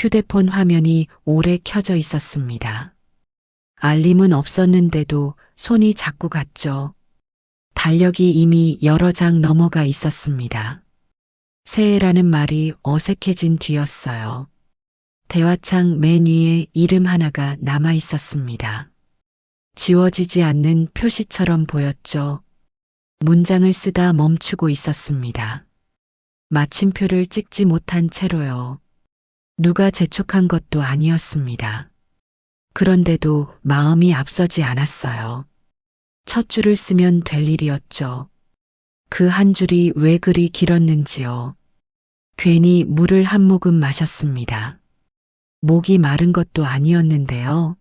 휴대폰 화면이 오래 켜져 있었습니다. 알림은 없었는데도 손이 자꾸 갔죠. 달력이 이미 여러 장 넘어가 있었습니다. 새해라는 말이 어색해진 뒤였어요. 대화창 맨 위에 이름 하나가 남아 있었습니다. 지워지지 않는 표시처럼 보였죠. 문장을 쓰다 멈추고 있었습니다. 마침표를 찍지 못한 채로요. 누가 재촉한 것도 아니었습니다. 그런데도 마음이 앞서지 않았어요. 첫 줄을 쓰면 될 일이었죠. 그 한 줄이 왜 그리 길었는지요. 괜히 물을 한 모금 마셨습니다. 목이 마른 것도 아니었는데요.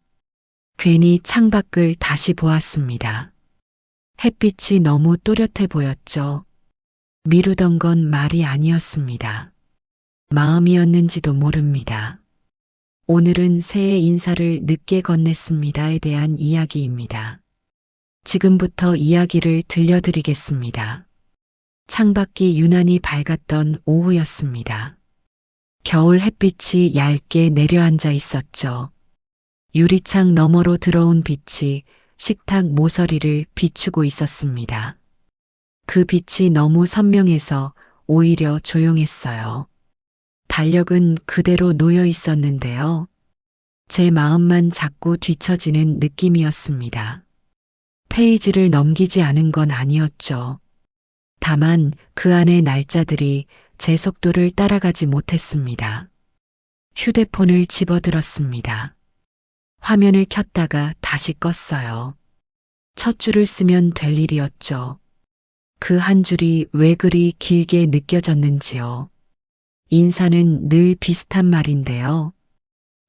괜히 창밖을 다시 보았습니다. 햇빛이 너무 또렷해 보였죠. 미루던 건 말이 아니었습니다. 마음이었는지도 모릅니다. 오늘은 새해 인사를 늦게 건넸습니다에 대한 이야기입니다. 지금부터 이야기를 들려드리겠습니다. 창밖이 유난히 밝았던 오후였습니다. 겨울 햇빛이 얇게 내려앉아 있었죠. 유리창 너머로 들어온 빛이 식탁 모서리를 비추고 있었습니다. 그 빛이 너무 선명해서 오히려 조용했어요. 달력은 그대로 놓여 있었는데요. 제 마음만 자꾸 뒤처지는 느낌이었습니다. 페이지를 넘기지 않은 건 아니었죠. 다만 그 안의 날짜들이 제 속도를 따라가지 못했습니다. 휴대폰을 집어들었습니다. 화면을 켰다가 다시 껐어요. 첫 줄을 쓰면 될 일이었죠. 그 한 줄이 왜 그리 길게 느껴졌는지요. 인사는 늘 비슷한 말인데요.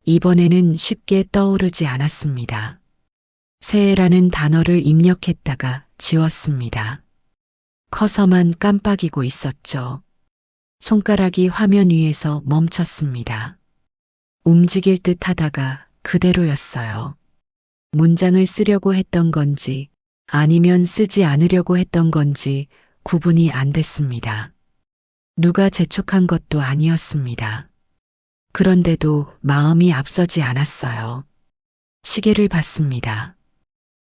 이번에는 쉽게 떠오르지 않았습니다. 새해라는 단어를 입력했다가 지웠습니다. 커서만 깜빡이고 있었죠. 손가락이 화면 위에서 멈췄습니다. 움직일 듯 하다가 그대로였어요. 문장을 쓰려고 했던 건지 아니면 쓰지 않으려고 했던 건지 구분이 안 됐습니다. 누가 재촉한 것도 아니었습니다. 그런데도 마음이 앞서지 않았어요. 시계를 봤습니다.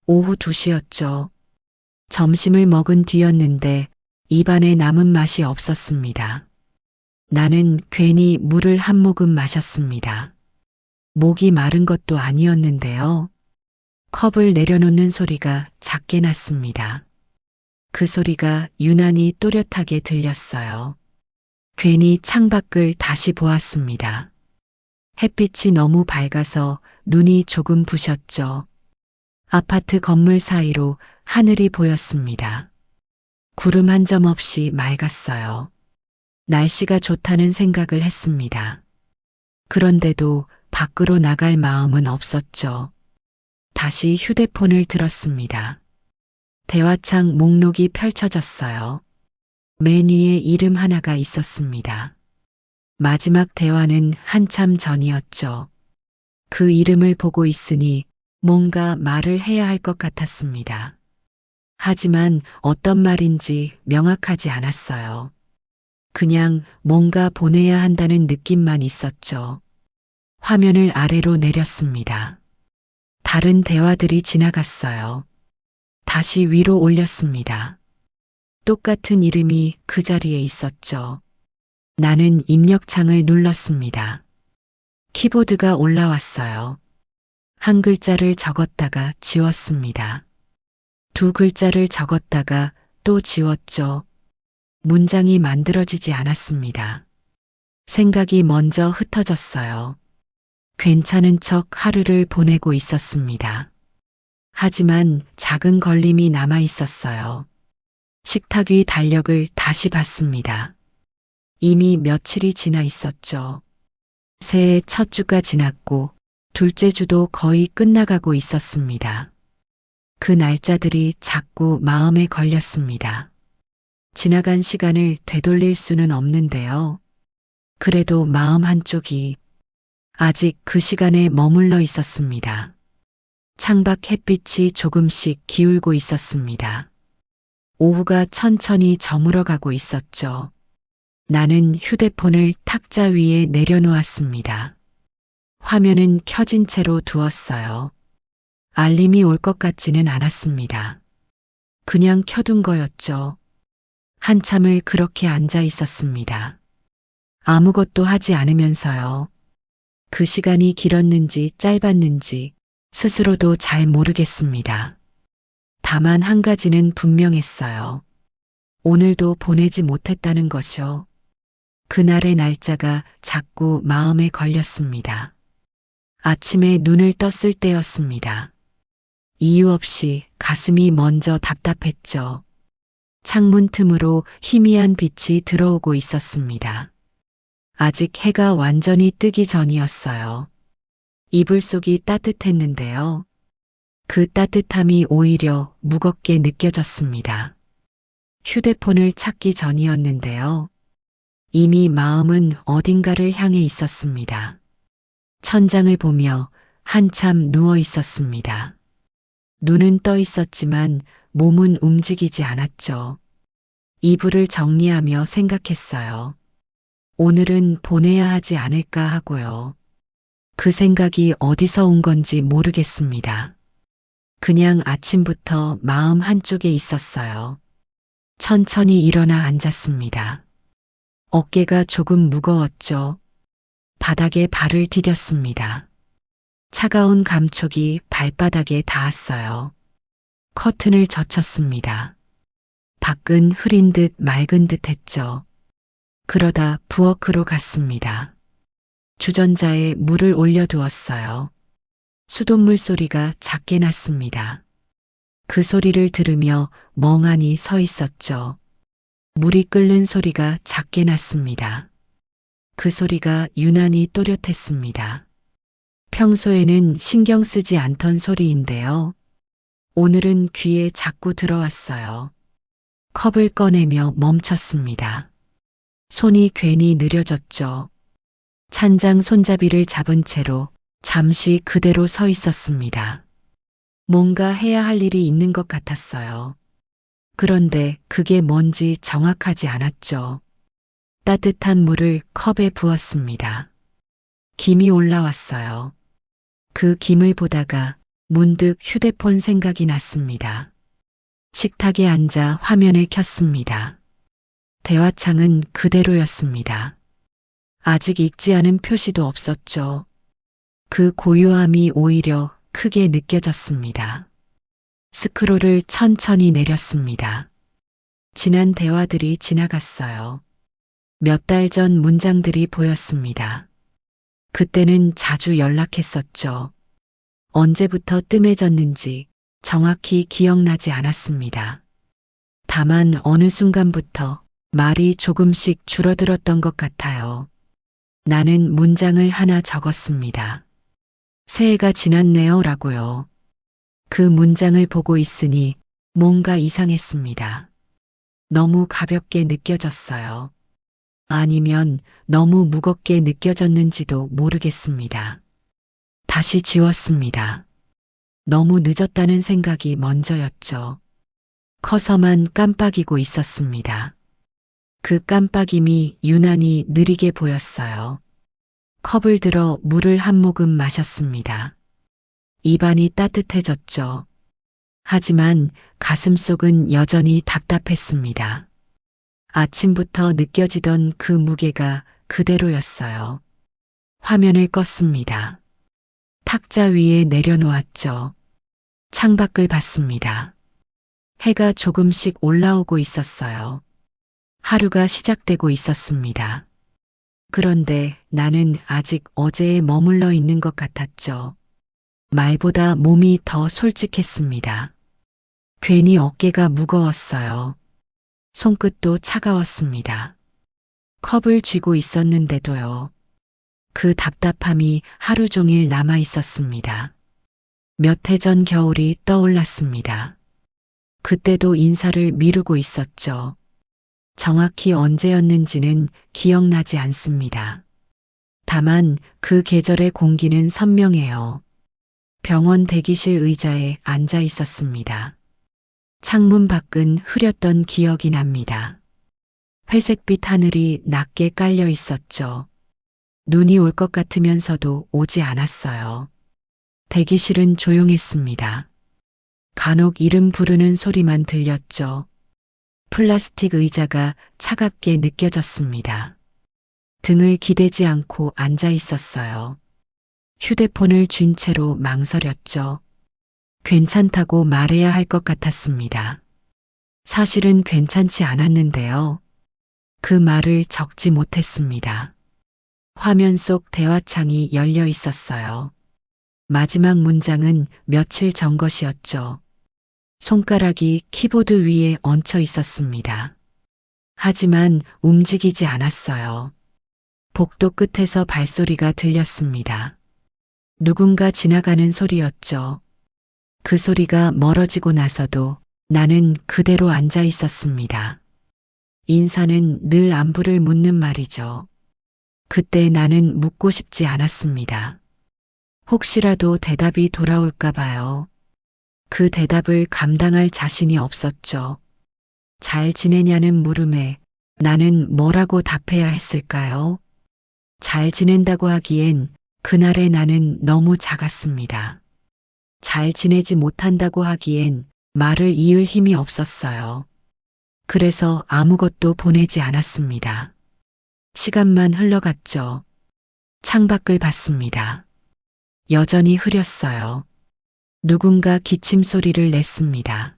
오후 2시였죠. 점심을 먹은 뒤였는데 입안에 남은 맛이 없었습니다. 나는 괜히 물을 한 모금 마셨습니다. 목이 마른 것도 아니었는데요. 컵을 내려놓는 소리가 작게 났습니다. 그 소리가 유난히 또렷하게 들렸어요. 괜히 창밖을 다시 보았습니다. 햇빛이 너무 밝아서 눈이 조금 부셨죠. 아파트 건물 사이로 하늘이 보였습니다. 구름 한 점 없이 맑았어요. 날씨가 좋다는 생각을 했습니다. 그런데도 밖으로 나갈 마음은 없었죠. 다시 휴대폰을 들었습니다. 대화창 목록이 펼쳐졌어요. 맨 위에 이름 하나가 있었습니다. 마지막 대화는 한참 전이었죠. 그 이름을 보고 있으니 뭔가 말을 해야 할 것 같았습니다. 하지만 어떤 말인지 명확하지 않았어요. 그냥 뭔가 보내야 한다는 느낌만 있었죠. 화면을 아래로 내렸습니다. 다른 대화들이 지나갔어요. 다시 위로 올렸습니다. 똑같은 이름이 그 자리에 있었죠. 나는 입력창을 눌렀습니다. 키보드가 올라왔어요. 한 글자를 적었다가 지웠습니다. 두 글자를 적었다가 또 지웠죠. 문장이 만들어지지 않았습니다. 생각이 먼저 흩어졌어요. 괜찮은 척 하루를 보내고 있었습니다. 하지만 작은 걸림이 남아 있었어요. 식탁 위 달력을 다시 봤습니다. 이미 며칠이 지나 있었죠. 새해 첫 주가 지났고 둘째 주도 거의 끝나가고 있었습니다. 그 날짜들이 자꾸 마음에 걸렸습니다. 지나간 시간을 되돌릴 수는 없는데요. 그래도 마음 한쪽이 아직 그 시간에 머물러 있었습니다. 창밖 햇빛이 조금씩 기울고 있었습니다. 오후가 천천히 저물어가고 있었죠. 나는 휴대폰을 탁자 위에 내려놓았습니다. 화면은 켜진 채로 두었어요. 알림이 올 것 같지는 않았습니다. 그냥 켜둔 거였죠. 한참을 그렇게 앉아 있었습니다. 아무것도 하지 않으면서요. 그 시간이 길었는지 짧았는지 스스로도 잘 모르겠습니다. 다만 한 가지는 분명했어요. 오늘도 보내지 못했다는 것이요. 그날의 날짜가 자꾸 마음에 걸렸습니다. 아침에 눈을 떴을 때였습니다. 이유 없이 가슴이 먼저 답답했죠. 창문 틈으로 희미한 빛이 들어오고 있었습니다. 아직 해가 완전히 뜨기 전이었어요. 이불 속이 따뜻했는데요. 그 따뜻함이 오히려 무겁게 느껴졌습니다. 휴대폰을 찾기 전이었는데요. 이미 마음은 어딘가를 향해 있었습니다. 천장을 보며 한참 누워 있었습니다. 눈은 떠 있었지만 몸은 움직이지 않았죠. 이불을 정리하며 생각했어요. 오늘은 보내야 하지 않을까 하고요. 그 생각이 어디서 온 건지 모르겠습니다. 그냥 아침부터 마음 한쪽에 있었어요. 천천히 일어나 앉았습니다. 어깨가 조금 무거웠죠. 바닥에 발을 디뎠습니다. 차가운 감촉이 발바닥에 닿았어요. 커튼을 젖혔습니다. 밖은 흐린 듯 맑은 듯 했죠. 그러다 부엌으로 갔습니다. 주전자에 물을 올려두었어요. 수돗물 소리가 작게 났습니다. 그 소리를 들으며 멍하니 서 있었죠. 물이 끓는 소리가 작게 났습니다. 그 소리가 유난히 또렷했습니다. 평소에는 신경 쓰지 않던 소리인데요. 오늘은 귀에 자꾸 들어왔어요. 컵을 꺼내며 멈췄습니다. 손이 괜히 느려졌죠. 찬장 손잡이를 잡은 채로 잠시 그대로 서 있었습니다. 뭔가 해야 할 일이 있는 것 같았어요. 그런데 그게 뭔지 정확하지 않았죠. 따뜻한 물을 컵에 부었습니다. 김이 올라왔어요. 그 김을 보다가 문득 휴대폰 생각이 났습니다. 식탁에 앉아 화면을 켰습니다. 대화창은 그대로였습니다. 아직 읽지 않은 표시도 없었죠. 그 고요함이 오히려 크게 느껴졌습니다. 스크롤을 천천히 내렸습니다. 지난 대화들이 지나갔어요. 몇 달 전 문장들이 보였습니다. 그때는 자주 연락했었죠. 언제부터 뜸해졌는지 정확히 기억나지 않았습니다. 다만 어느 순간부터 말이 조금씩 줄어들었던 것 같아요. 나는 문장을 하나 적었습니다. 새해가 지났네요 라고요. 그 문장을 보고 있으니 뭔가 이상했습니다. 너무 가볍게 느껴졌어요. 아니면 너무 무겁게 느껴졌는지도 모르겠습니다. 다시 지웠습니다. 너무 늦었다는 생각이 먼저였죠. 커서만 깜빡이고 있었습니다. 그 깜빡임이 유난히 느리게 보였어요. 컵을 들어 물을 한 모금 마셨습니다. 입안이 따뜻해졌죠. 하지만 가슴속은 여전히 답답했습니다. 아침부터 느껴지던 그 무게가 그대로였어요. 화면을 껐습니다. 탁자 위에 내려놓았죠. 창밖을 봤습니다. 해가 조금씩 올라오고 있었어요. 하루가 시작되고 있었습니다. 그런데 나는 아직 어제에 머물러 있는 것 같았죠. 말보다 몸이 더 솔직했습니다. 괜히 어깨가 무거웠어요. 손끝도 차가웠습니다. 컵을 쥐고 있었는데도요. 그 답답함이 하루 종일 남아 있었습니다. 몇 해 전 겨울이 떠올랐습니다. 그때도 인사를 미루고 있었죠. 정확히 언제였는지는 기억나지 않습니다. 다만 그 계절의 공기는 선명해요. 병원 대기실 의자에 앉아 있었습니다. 창문 밖은 흐렸던 기억이 납니다. 회색빛 하늘이 낮게 깔려 있었죠. 눈이 올 것 같으면서도 오지 않았어요. 대기실은 조용했습니다. 간혹 이름 부르는 소리만 들렸죠. 플라스틱 의자가 차갑게 느껴졌습니다. 등을 기대지 않고 앉아 있었어요. 휴대폰을 쥔 채로 망설였죠. 괜찮다고 말해야 할 것 같았습니다. 사실은 괜찮지 않았는데요. 그 말을 적지 못했습니다. 화면 속 대화창이 열려 있었어요. 마지막 문장은 며칠 전 것이었죠. 손가락이 키보드 위에 얹혀 있었습니다. 하지만 움직이지 않았어요. 복도 끝에서 발소리가 들렸습니다. 누군가 지나가는 소리였죠. 그 소리가 멀어지고 나서도 나는 그대로 앉아 있었습니다. 인사는 늘 안부를 묻는 말이죠. 그때 나는 묻고 싶지 않았습니다. 혹시라도 대답이 돌아올까 봐요. 그 대답을 감당할 자신이 없었죠. 잘 지내냐는 물음에 나는 뭐라고 답해야 했을까요? 잘 지낸다고 하기엔 그날의 나는 너무 작았습니다. 잘 지내지 못한다고 하기엔 말을 이을 힘이 없었어요. 그래서 아무것도 보내지 않았습니다. 시간만 흘러갔죠. 창밖을 봤습니다. 여전히 흐렸어요. 누군가 기침 소리를 냈습니다.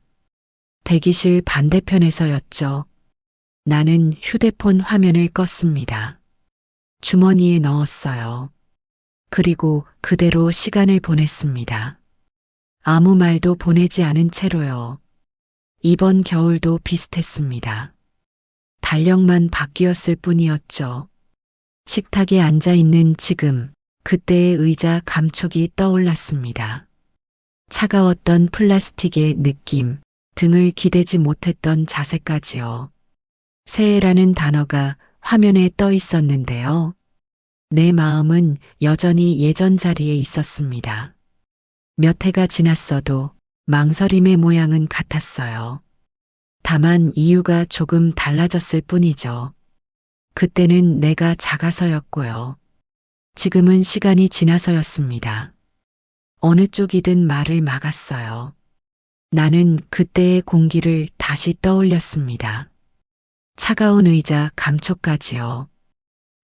대기실 반대편에서였죠. 나는 휴대폰 화면을 껐습니다. 주머니에 넣었어요. 그리고 그대로 시간을 보냈습니다. 아무 말도 보내지 않은 채로요. 이번 겨울도 비슷했습니다. 달력만 바뀌었을 뿐이었죠. 식탁에 앉아 있는 지금, 그때의 의자 감촉이 떠올랐습니다. 차가웠던 플라스틱의 느낌, 등을 기대지 못했던 자세까지요. 새해라는 단어가 화면에 떠 있었는데요. 내 마음은 여전히 예전 자리에 있었습니다. 몇 해가 지났어도 망설임의 모양은 같았어요. 다만 이유가 조금 달라졌을 뿐이죠. 그때는 내가 작아서였고요. 지금은 시간이 지나서였습니다. 어느 쪽이든 말을 막았어요. 나는 그때의 공기를 다시 떠올렸습니다. 차가운 의자 감촉까지요.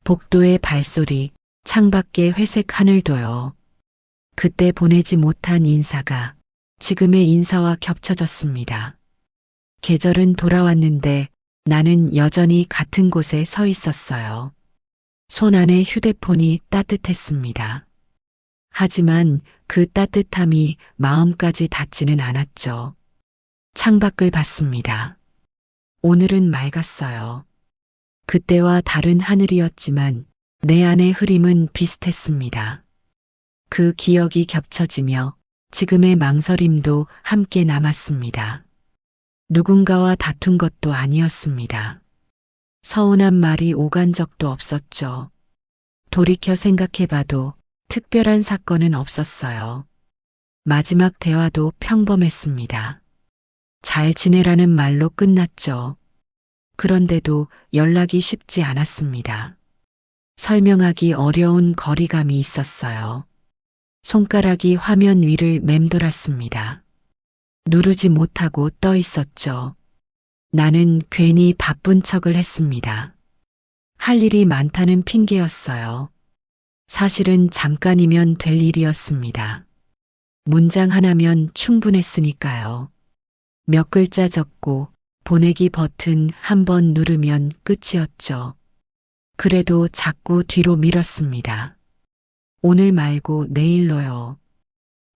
복도의 발소리, 창밖의 회색 하늘도요. 그때 보내지 못한 인사가 지금의 인사와 겹쳐졌습니다. 계절은 돌아왔는데 나는 여전히 같은 곳에 서 있었어요. 손 안에 휴대폰이 따뜻했습니다. 하지만 그 따뜻함이 마음까지 닿지는 않았죠. 창밖을 봤습니다. 오늘은 맑았어요. 그때와 다른 하늘이었지만 내 안의 흐림은 비슷했습니다. 그 기억이 겹쳐지며 지금의 망설임도 함께 남았습니다. 누군가와 다툰 것도 아니었습니다. 서운한 말이 오간 적도 없었죠. 돌이켜 생각해봐도 특별한 사건은 없었어요. 마지막 대화도 평범했습니다. 잘 지내라는 말로 끝났죠. 그런데도 연락이 쉽지 않았습니다. 설명하기 어려운 거리감이 있었어요. 손가락이 화면 위를 맴돌았습니다. 누르지 못하고 떠 있었죠. 나는 괜히 바쁜 척을 했습니다. 할 일이 많다는 핑계였어요. 사실은 잠깐이면 될 일이었습니다. 문장 하나면 충분했으니까요. 몇 글자 적고 보내기 버튼 한 번 누르면 끝이었죠. 그래도 자꾸 뒤로 미뤘습니다. 오늘 말고 내일로요.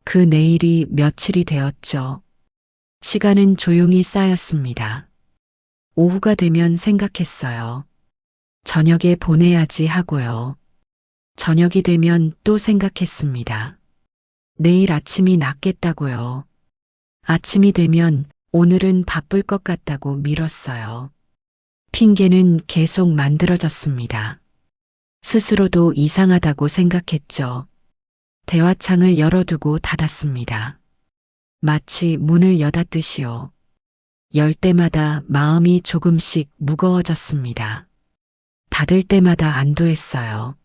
그 내일이 며칠이 되었죠. 시간은 조용히 쌓였습니다. 오후가 되면 생각했어요. 저녁에 보내야지 하고요. 저녁이 되면 또 생각했습니다. 내일 아침이 낫겠다고요. 아침이 되면 오늘은 바쁠 것 같다고 미뤘어요. 핑계는 계속 만들어졌습니다. 스스로도 이상하다고 생각했죠. 대화창을 열어두고 닫았습니다. 마치 문을 여닫듯이요. 열 때마다 마음이 조금씩 무거워졌습니다. 닫을 때마다 안도했어요.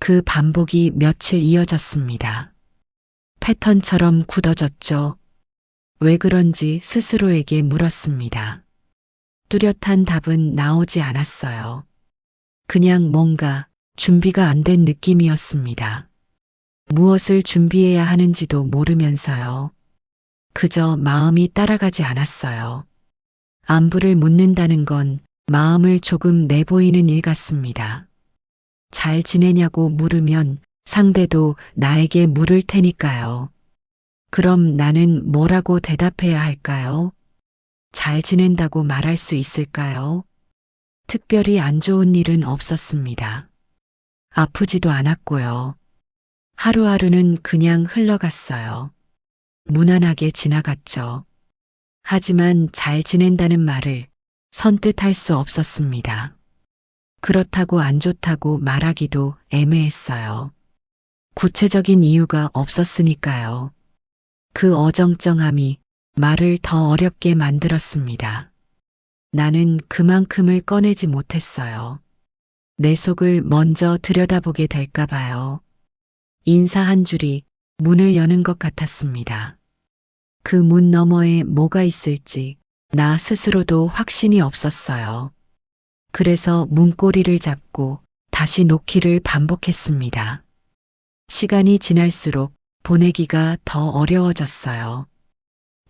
그 반복이 며칠 이어졌습니다. 패턴처럼 굳어졌죠. 왜 그런지 스스로에게 물었습니다. 뚜렷한 답은 나오지 않았어요. 그냥 뭔가 준비가 안 된 느낌이었습니다. 무엇을 준비해야 하는지도 모르면서요. 그저 마음이 따라가지 않았어요. 안부를 묻는다는 건 마음을 조금 내보이는 일 같습니다. 잘 지내냐고 물으면 상대도 나에게 물을 테니까요. 그럼 나는 뭐라고 대답해야 할까요? 잘 지낸다고 말할 수 있을까요? 특별히 안 좋은 일은 없었습니다. 아프지도 않았고요. 하루하루는 그냥 흘러갔어요. 무난하게 지나갔죠. 하지만 잘 지낸다는 말을 선뜻 할 수 없었습니다. 그렇다고 안 좋다고 말하기도 애매했어요. 구체적인 이유가 없었으니까요. 그 어정쩡함이 말을 더 어렵게 만들었습니다. 나는 그만큼을 꺼내지 못했어요. 내 속을 먼저 들여다보게 될까 봐요. 인사 한 줄이 문을 여는 것 같았습니다. 그 문 너머에 뭐가 있을지 나 스스로도 확신이 없었어요. 그래서 문고리를 잡고 다시 놓기를 반복했습니다. 시간이 지날수록 보내기가 더 어려워졌어요.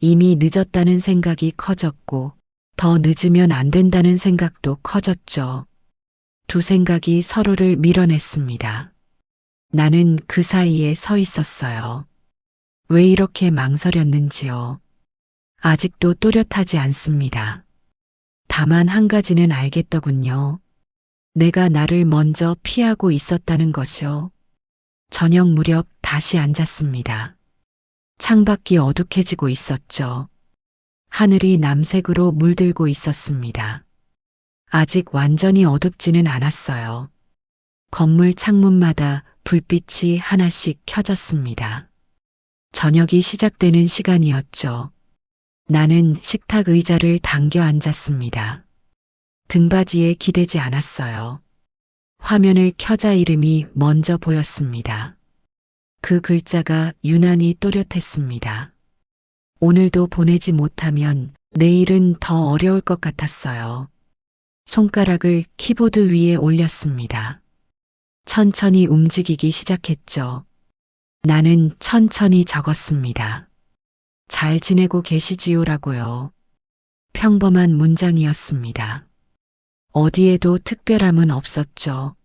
이미 늦었다는 생각이 커졌고 더 늦으면 안 된다는 생각도 커졌죠. 두 생각이 서로를 밀어냈습니다. 나는 그 사이에 서 있었어요. 왜 이렇게 망설였는지요. 아직도 또렷하지 않습니다. 다만 한 가지는 알겠더군요. 내가 나를 먼저 피하고 있었다는 것이요. 저녁 무렵 다시 앉았습니다. 창밖이 어둑해지고 있었죠. 하늘이 남색으로 물들고 있었습니다. 아직 완전히 어둡지는 않았어요. 건물 창문마다 불빛이 하나씩 켜졌습니다. 저녁이 시작되는 시간이었죠. 나는 식탁 의자를 당겨 앉았습니다. 등받이에 기대지 않았어요. 화면을 켜자 이름이 먼저 보였습니다. 그 글자가 유난히 또렷했습니다. 오늘도 보내지 못하면 내일은 더 어려울 것 같았어요. 손가락을 키보드 위에 올렸습니다. 천천히 움직이기 시작했죠. 나는 천천히 적었습니다. 잘 지내고 계시지요라고요. 평범한 문장이었습니다. 어디에도 특별함은 없었죠.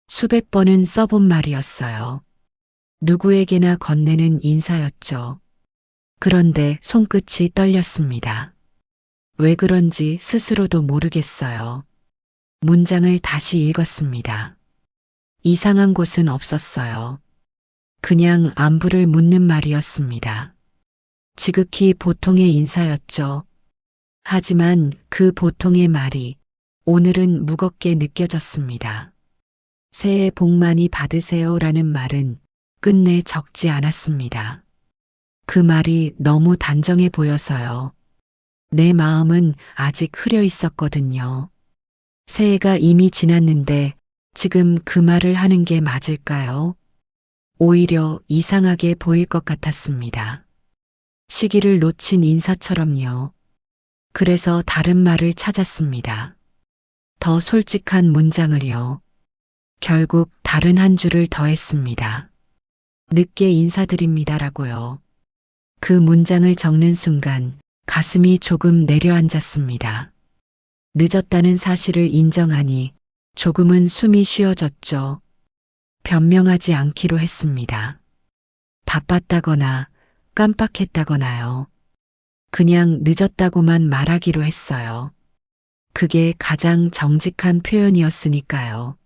수백 번은 써본 말이었어요. 누구에게나 건네는 인사였죠. 그런데 손끝이 떨렸습니다. 왜 그런지 스스로도 모르겠어요. 문장을 다시 읽었습니다. 이상한 곳은 없었어요. 그냥 안부를 묻는 말이었습니다. 지극히 보통의 인사였죠. 하지만 그 보통의 말이 오늘은 무겁게 느껴졌습니다. 새해 복 많이 받으세요라는 말은 끝내 적지 않았습니다. 그 말이 너무 단정해 보여서요. 내 마음은 아직 흐려 있었거든요. 새해가 이미 지났는데 지금 그 말을 하는 게 맞을까요? 오히려 이상하게 보일 것 같았습니다. 시기를 놓친 인사처럼요. 그래서 다른 말을 찾았습니다. 더 솔직한 문장을요. 결국 다른 한 줄을 더했습니다. 늦게 인사드립니다라고요. 그 문장을 적는 순간 가슴이 조금 내려앉았습니다. 늦었다는 사실을 인정하니 조금은 숨이 쉬어졌죠. 변명하지 않기로 했습니다. 바빴다거나 깜빡했다거나요. 그냥 늦었다고만 말하기로 했어요. 그게 가장 정직한 표현이었으니까요.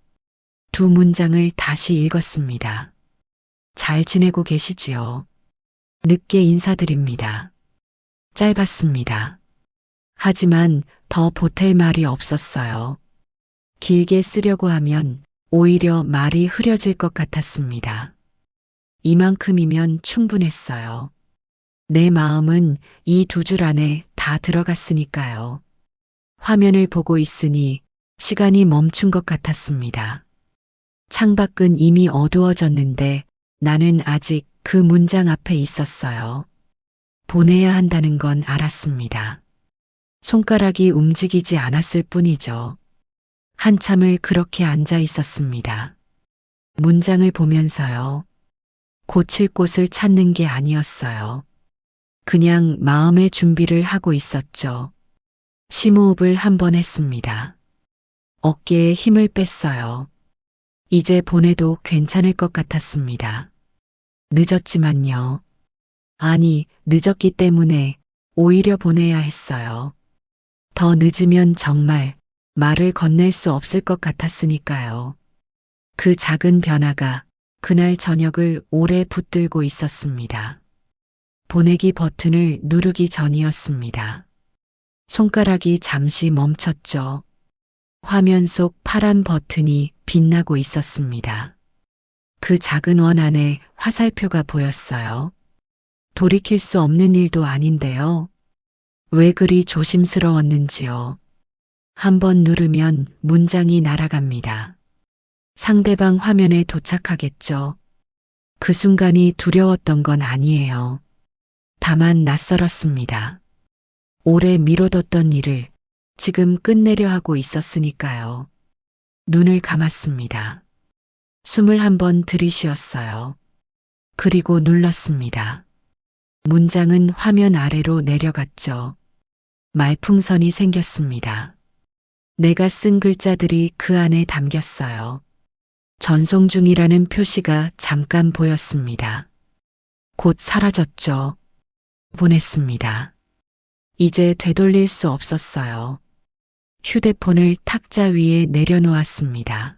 두 문장을 다시 읽었습니다. 잘 지내고 계시지요? 늦게 인사드립니다. 짧았습니다. 하지만 더 보탤 말이 없었어요. 길게 쓰려고 하면 오히려 말이 흐려질 것 같았습니다. 이만큼이면 충분했어요. 내 마음은 이 두 줄 안에 다 들어갔으니까요. 화면을 보고 있으니 시간이 멈춘 것 같았습니다. 창밖은 이미 어두워졌는데 나는 아직 그 문장 앞에 있었어요. 보내야 한다는 건 알았습니다. 손가락이 움직이지 않았을 뿐이죠. 한참을 그렇게 앉아 있었습니다. 문장을 보면서요. 고칠 곳을 찾는 게 아니었어요. 그냥 마음의 준비를 하고 있었죠. 심호흡을 한 번 했습니다. 어깨에 힘을 뺐어요. 이제 보내도 괜찮을 것 같았습니다. 늦었지만요. 아니, 늦었기 때문에 오히려 보내야 했어요. 더 늦으면 정말 말을 건넬 수 없을 것 같았으니까요. 그 작은 변화가 그날 저녁을 오래 붙들고 있었습니다. 보내기 버튼을 누르기 전이었습니다. 손가락이 잠시 멈췄죠. 화면 속 파란 버튼이 빛나고 있었습니다. 그 작은 원 안에 화살표가 보였어요. 돌이킬 수 없는 일도 아닌데요. 왜 그리 조심스러웠는지요. 한번 누르면 문장이 날아갑니다. 상대방 화면에 도착하겠죠. 그 순간이 두려웠던 건 아니에요. 다만 낯설었습니다. 오래 미뤄뒀던 일을 지금 끝내려 하고 있었으니까요. 눈을 감았습니다. 숨을 한번 들이쉬었어요. 그리고 눌렀습니다. 문장은 화면 아래로 내려갔죠. 말풍선이 생겼습니다. 내가 쓴 글자들이 그 안에 담겼어요. 전송 중이라는 표시가 잠깐 보였습니다. 곧 사라졌죠. 보냈습니다. 이제 되돌릴 수 없었어요. 휴대폰을 탁자 위에 내려놓았습니다.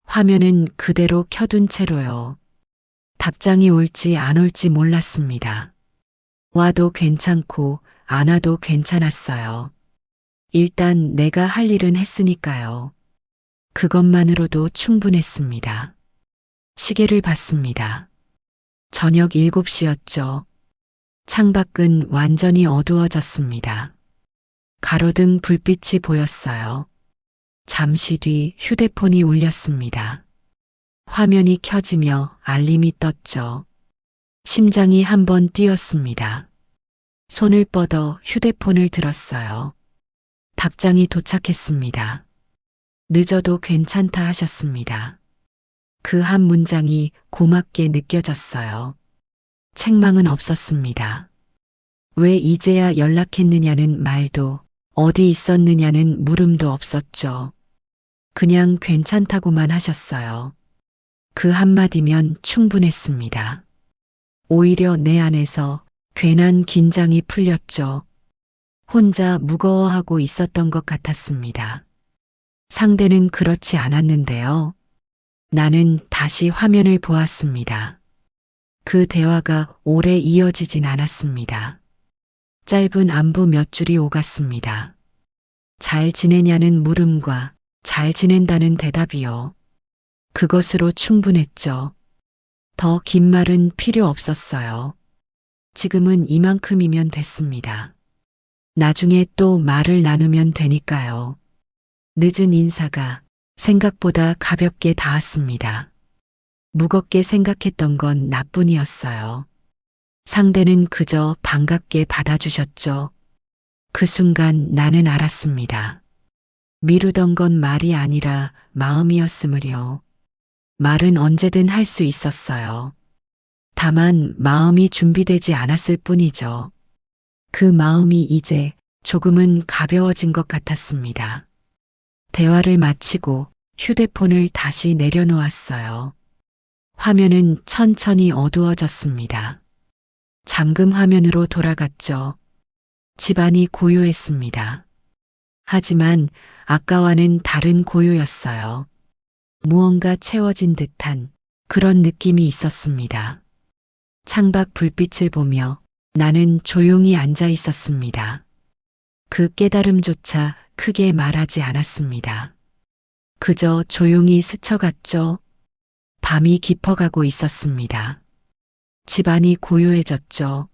화면은 그대로 켜둔 채로요. 답장이 올지 안 올지 몰랐습니다. 와도 괜찮고 안 와도 괜찮았어요. 일단 내가 할 일은 했으니까요. 그것만으로도 충분했습니다. 시계를 봤습니다. 저녁 7시였죠. 창밖은 완전히 어두워졌습니다. 가로등 불빛이 보였어요. 잠시 뒤 휴대폰이 울렸습니다. 화면이 켜지며 알림이 떴죠. 심장이 한번 뛰었습니다. 손을 뻗어 휴대폰을 들었어요. 답장이 도착했습니다. 늦어도 괜찮다 하셨습니다. 그 한 문장이 고맙게 느껴졌어요. 책망은 없었습니다. 왜 이제야 연락했느냐는 말도, 어디 있었느냐는 물음도 없었죠. 그냥 괜찮다고만 하셨어요. 그 한마디면 충분했습니다. 오히려 내 안에서 괜한 긴장이 풀렸죠. 혼자 무거워하고 있었던 것 같았습니다. 상대는 그렇지 않았는데요. 나는 다시 화면을 보았습니다. 그 대화가 오래 이어지진 않았습니다. 짧은 안부 몇 줄이 오갔습니다. 잘 지내냐는 물음과 잘 지낸다는 대답이요. 그것으로 충분했죠. 더 긴 말은 필요 없었어요. 지금은 이만큼이면 됐습니다. 나중에 또 말을 나누면 되니까요. 늦은 인사가 생각보다 가볍게 닿았습니다. 무겁게 생각했던 건 나뿐이었어요. 상대는 그저 반갑게 받아주셨죠. 그 순간 나는 알았습니다. 미루던 건 말이 아니라 마음이었으므려. 말은 언제든 할 수 있었어요. 다만 마음이 준비되지 않았을 뿐이죠. 그 마음이 이제 조금은 가벼워진 것 같았습니다. 대화를 마치고 휴대폰을 다시 내려놓았어요. 화면은 천천히 어두워졌습니다. 잠금 화면으로 돌아갔죠. 집안이 고요했습니다. 하지만 아까와는 다른 고요였어요. 무언가 채워진 듯한 그런 느낌이 있었습니다. 창밖 불빛을 보며 나는 조용히 앉아 있었습니다. 그 깨달음조차 크게 말하지 않았습니다. 그저 조용히 스쳐갔죠. 밤이 깊어가고 있었습니다. 집안이 고요해졌죠.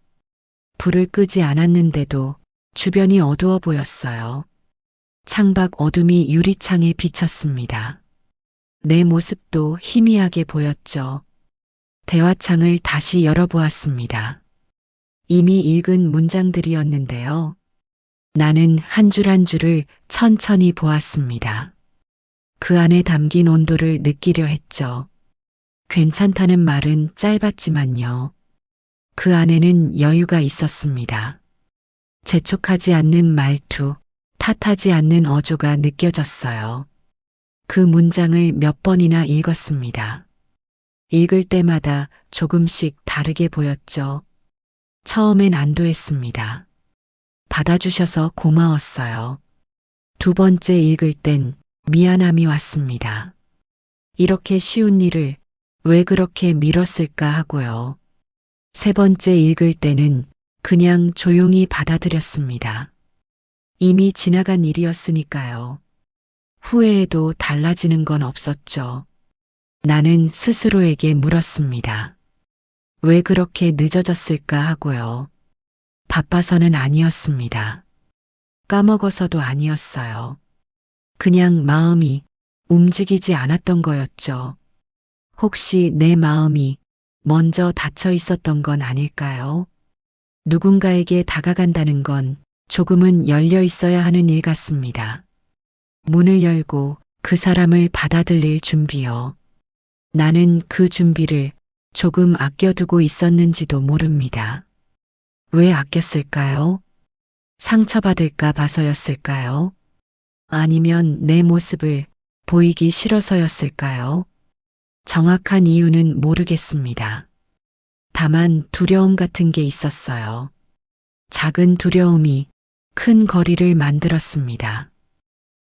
불을 끄지 않았는데도 주변이 어두워 보였어요. 창밖 어둠이 유리창에 비쳤습니다. 내 모습도 희미하게 보였죠. 대화창을 다시 열어보았습니다. 이미 읽은 문장들이었는데요. 나는 한 줄 한 줄을 천천히 보았습니다. 그 안에 담긴 온도를 느끼려 했죠. 괜찮다는 말은 짧았지만요. 그 안에는 여유가 있었습니다. 재촉하지 않는 말투, 탓하지 않는 어조가 느껴졌어요. 그 문장을 몇 번이나 읽었습니다. 읽을 때마다 조금씩 다르게 보였죠. 처음엔 안도했습니다. 받아주셔서 고마웠어요. 두 번째 읽을 땐 미안함이 왔습니다. 이렇게 쉬운 일을 왜 그렇게 미뤘을까 하고요. 세 번째 읽을 때는 그냥 조용히 받아들였습니다. 이미 지나간 일이었으니까요. 후회해도 달라지는 건 없었죠. 나는 스스로에게 물었습니다. 왜 그렇게 늦어졌을까 하고요. 바빠서는 아니었습니다. 까먹어서도 아니었어요. 그냥 마음이 움직이지 않았던 거였죠. 혹시 내 마음이 먼저 닫혀 있었던 건 아닐까요? 누군가에게 다가간다는 건 조금은 열려 있어야 하는 일 같습니다. 문을 열고 그 사람을 받아들일 준비요. 나는 그 준비를 조금 아껴두고 있었는지도 모릅니다. 왜 아꼈을까요? 상처받을까 봐서였을까요? 아니면 내 모습을 보이기 싫어서였을까요? 정확한 이유는 모르겠습니다. 다만 두려움 같은 게 있었어요. 작은 두려움이 큰 거리를 만들었습니다.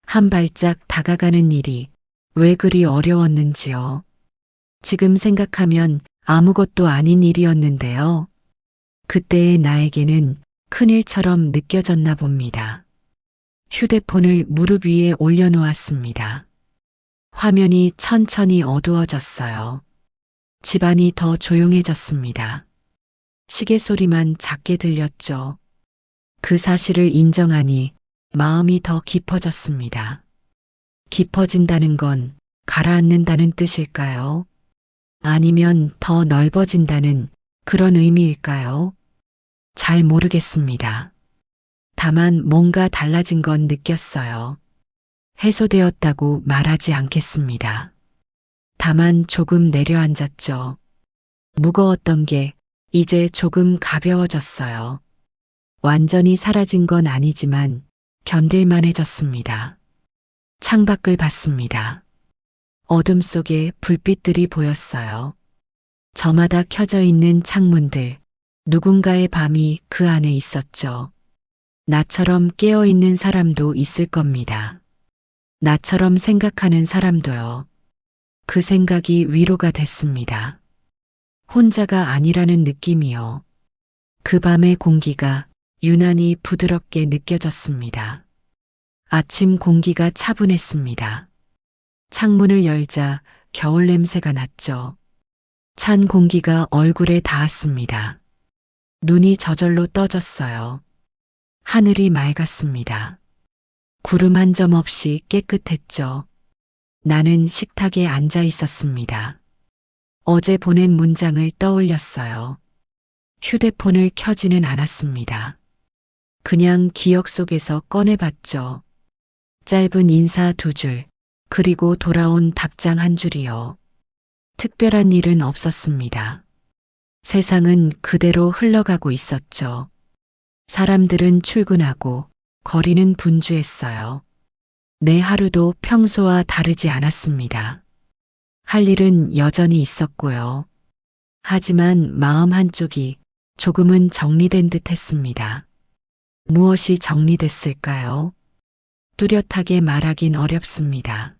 한 발짝 다가가는 일이 왜 그리 어려웠는지요. 지금 생각하면 아무것도 아닌 일이었는데요. 그때의 나에게는 큰일처럼 느껴졌나 봅니다. 휴대폰을 무릎 위에 올려놓았습니다. 화면이 천천히 어두워졌어요. 집안이 더 조용해졌습니다. 시계 소리만 작게 들렸죠. 그 사실을 인정하니 마음이 더 깊어졌습니다. 깊어진다는 건 가라앉는다는 뜻일까요? 아니면 더 넓어진다는 그런 의미일까요? 잘 모르겠습니다. 다만 뭔가 달라진 건 느꼈어요. 해소되었다고 말하지 않겠습니다. 다만 조금 내려앉았죠. 무거웠던 게 이제 조금 가벼워졌어요. 완전히 사라진 건 아니지만 견딜만해졌습니다. 창밖을 봤습니다. 어둠 속에 불빛들이 보였어요. 저마다 켜져 있는 창문들, 누군가의 밤이 그 안에 있었죠. 나처럼 깨어있는 사람도 있을 겁니다. 나처럼 생각하는 사람도요. 그 생각이 위로가 됐습니다. 혼자가 아니라는 느낌이요. 그 밤의 공기가 유난히 부드럽게 느껴졌습니다. 아침 공기가 차분했습니다. 창문을 열자 겨울 냄새가 났죠. 찬 공기가 얼굴에 닿았습니다. 눈이 저절로 떠졌어요. 하늘이 맑았습니다. 구름 한 점 없이 깨끗했죠. 나는 식탁에 앉아 있었습니다. 어제 보낸 문장을 떠올렸어요. 휴대폰을 켜지는 않았습니다. 그냥 기억 속에서 꺼내봤죠. 짧은 인사 두 줄, 그리고 돌아온 답장 한 줄이요. 특별한 일은 없었습니다. 세상은 그대로 흘러가고 있었죠. 사람들은 출근하고 거리는 분주했어요. 내 하루도 평소와 다르지 않았습니다. 할 일은 여전히 있었고요. 하지만 마음 한쪽이 조금은 정리된 듯 했습니다. 무엇이 정리됐을까요? 뚜렷하게 말하긴 어렵습니다.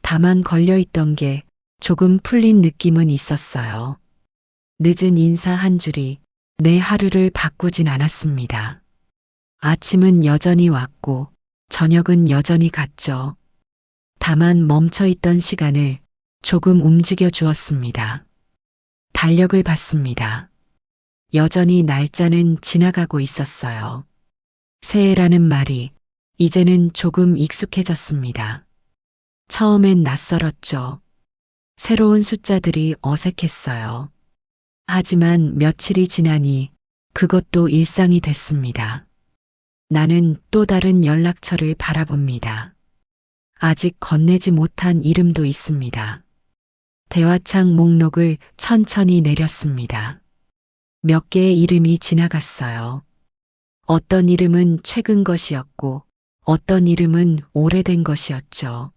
다만 걸려있던 게 조금 풀린 느낌은 있었어요. 늦은 인사 한 줄이 내 하루를 바꾸진 않았습니다. 아침은 여전히 왔고 저녁은 여전히 갔죠. 다만 멈춰있던 시간을 조금 움직여 주었습니다. 달력을 봤습니다. 여전히 날짜는 지나가고 있었어요. 새해라는 말이 이제는 조금 익숙해졌습니다. 처음엔 낯설었죠. 새로운 숫자들이 어색했어요. 하지만 며칠이 지나니 그것도 일상이 됐습니다. 나는 또 다른 연락처를 바라봅니다. 아직 건네지 못한 이름도 있습니다. 대화창 목록을 천천히 내렸습니다. 몇 개의 이름이 지나갔어요. 어떤 이름은 최근 것이었고 어떤 이름은 오래된 것이었죠.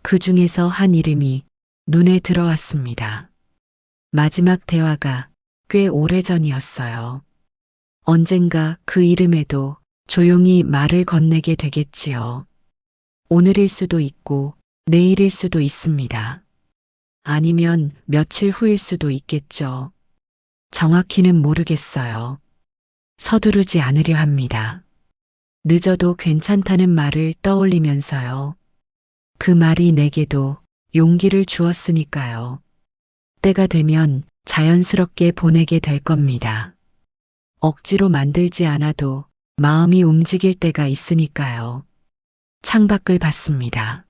그 중에서 한 이름이 눈에 들어왔습니다. 마지막 대화가 꽤 오래전이었어요. 언젠가 그 이름에도 조용히 말을 건네게 되겠지요. 오늘일 수도 있고 내일일 수도 있습니다. 아니면 며칠 후일 수도 있겠죠. 정확히는 모르겠어요. 서두르지 않으려 합니다. 늦어도 괜찮다는 말을 떠올리면서요. 그 말이 내게도 용기를 주었으니까요. 때가 되면 자연스럽게 보내게 될 겁니다. 억지로 만들지 않아도 마음이 움직일 때가 있으니까요. 창밖을 봤습니다.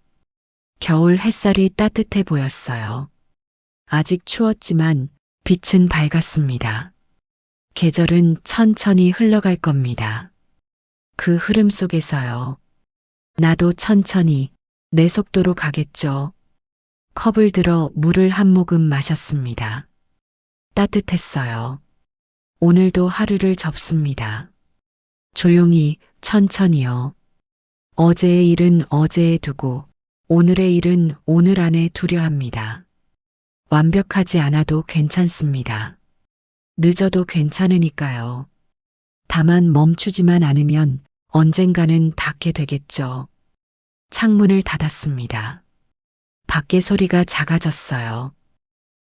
겨울 햇살이 따뜻해 보였어요. 아직 추웠지만 빛은 밝았습니다. 계절은 천천히 흘러갈 겁니다. 그 흐름 속에서요. 나도 천천히 내 속도로 가겠죠. 컵을 들어 물을 한 모금 마셨습니다. 따뜻했어요. 오늘도 하루를 접습니다. 조용히, 천천히요. 어제의 일은 어제에 두고 오늘의 일은 오늘 안에 두려 합니다. 완벽하지 않아도 괜찮습니다. 늦어도 괜찮으니까요. 다만 멈추지만 않으면 언젠가는 닿게 되겠죠. 창문을 닫았습니다. 밖의 소리가 작아졌어요.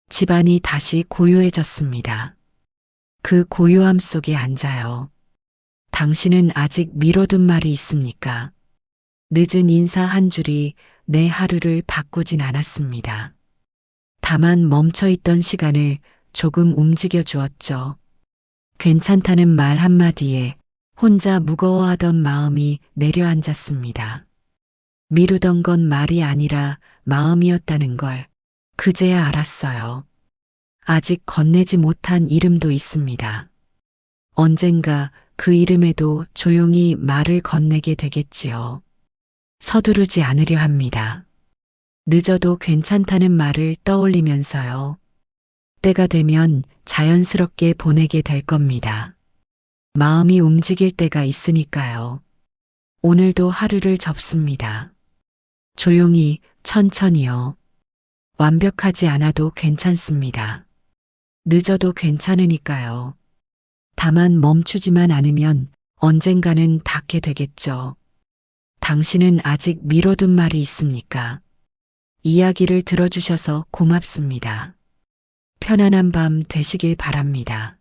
집안이 다시 고요해졌습니다. 그 고요함 속에 앉아요. 당신은 아직 미뤄둔 말이 있습니까? 늦은 인사 한 줄이 내 하루를 바꾸진 않았습니다. 다만 멈춰있던 시간을 조금 움직여 주었죠. 괜찮다는 말 한마디에 혼자 무거워하던 마음이 내려앉았습니다. 미루던 건 말이 아니라 마음이었다는 걸 그제야 알았어요. 아직 건네지 못한 이름도 있습니다. 언젠가 그 이름에도 조용히 말을 건네게 되겠지요. 서두르지 않으려 합니다. 늦어도 괜찮다는 말을 떠올리면서요. 때가 되면 자연스럽게 보내게 될 겁니다. 마음이 움직일 때가 있으니까요. 오늘도 하루를 접습니다. 조용히, 천천히요. 완벽하지 않아도 괜찮습니다. 늦어도 괜찮으니까요. 다만 멈추지만 않으면 언젠가는 닿게 되겠죠. 당신은 아직 미뤄둔 말이 있습니까? 이야기를 들어주셔서 고맙습니다. 편안한 밤 되시길 바랍니다.